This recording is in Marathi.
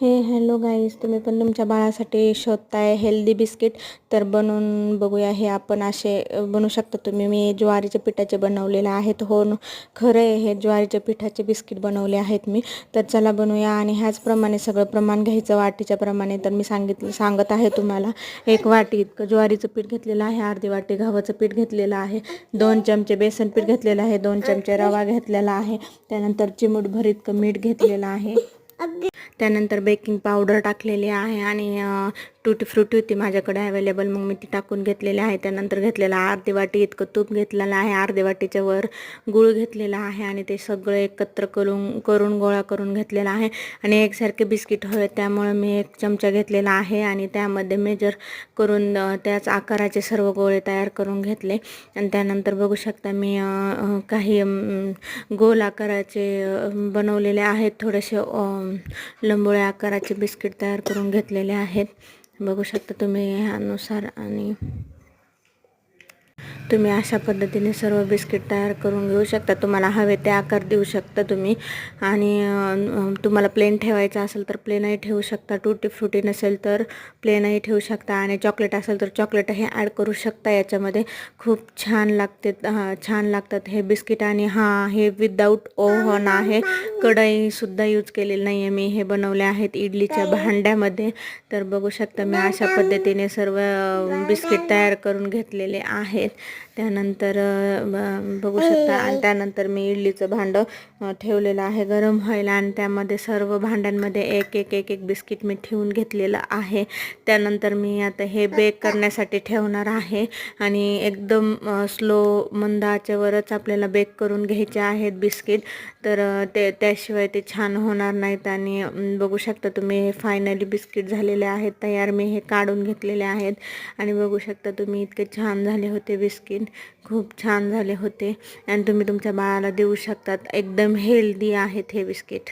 हॅलो गाईज, तुम्ही पण तुमच्या बाळासाठी शोधताय हेल्दी बिस्किट, तर बनवून बघूया. हे आपण असे बनवू शकता तुम्ही. मी ज्वारीच्या पिठाचे बनवलेले आहेत. हो, खरं आहे, हे ज्वारीच्या पिठाचे बिस्किट बनवले आहेत मी. तर चला बनवूया. आणि ह्याचप्रमाणे सगळं प्रमाण घ्यायचं वाटीच्या प्रमाणे. तर मी सांगत आहे तुम्हाला. 1 वाटी इतकं ज्वारीचं पीठ घेतलेलं आहे, अर्धी वाटी गव्हाचं पीठ घेतलेलं आहे, 2 चमचे बेसन पीठ घेतलेलं आहे, 2 चमचे रवा घेतलेला आहे, त्यानंतर चिमूटभर इतकं मीठ घेतलेलं आहे, त्यानंतर बेकिंग पावडर टाकलेली आहे, आणि टूटी फ्रुटी होती माझ्याकडे अवेलेबल, मग मी ती टाकून घेतलेली आहे. त्यानंतर घेतलेला अर्धी वाटी इतकं तूप घेतलेलं आहे, अर्ध्या वाटीच्या वर गूळ घेतलेला आहे, आणि ते सगळं एकत्र करून गोळा करून घेतलेला आहे. आणि एकसारखे बिस्किट हवे त्यामुळे मी 1 चमचा घेतलेला आहे, आणि त्यामध्ये मेजर करून त्याच आकाराचे सर्व गोळे तयार करून घेतले. आणि त्यानंतर बघू शकता मी काही गोल आकाराचे बनवलेले आहेत, थोडेसे लंबोळ्या आकाराचे बिस्किट तयार करून घेतलेले आहेत. बघू शकता तुम्ही ह्यानुसार. आणि तुम्ही अशा पद्धतीने सर्व बिस्किट तयार करून घेऊ शकता. तुम्हाला हवे ते आकार देऊ शकता तुम्ही. आणि तुम्हाला प्लेन ठेवायचं असेल तर प्लेनही ठेवू शकता, टूटी फ्रुटी नसेल तर प्लेनही ठेवू शकता, आणि चॉकलेट असेल तर चॉकलेट हे ॲड करू शकता याच्यामध्ये. खूप छान लागतात हे बिस्किट. आणि हे विदाऊट ओव्हन आहे, कढईसुद्धा यूज केलेली नाही आहे मी. हे बनवले आहेत इडलीच्या भांड्यामध्ये. तर बघू शकता मी अशा पद्धतीने सर्व बिस्किट तयार करून घेतलेले आहेत. त्यानंतर बघू शकता. आणि त्यानंतर मी इडलीचं भांडं ठेवलेलं आहे गरम व्हायला, आणि त्यामध्ये सर्व भांड्यांमध्ये एक बिस्किट मी ठेवून घेतलेलं आहे. त्यानंतर मी आता हे बेक करण्यासाठी ठेवणार आहे, आणि एकदम स्लो मंद आचेवरच आपल्याला बेक करून घ्यायचे आहेत बिस्किट. तर त्याशिवाय ते छान होणार नाहीत. आणि बघू शकता तुम्ही हे फायनली बिस्किट झालेले आहेत तयार. मी हे काढून घेतलेले आहेत, आणि बघू शकता तुम्ही इतके छान झाले होते बिस्किट, खूप छान झाले होते. आणि तुम्ही तुमच्या बाळाला देऊ शकतात. एकदम हेल्दी आहेत हे बिस्किट.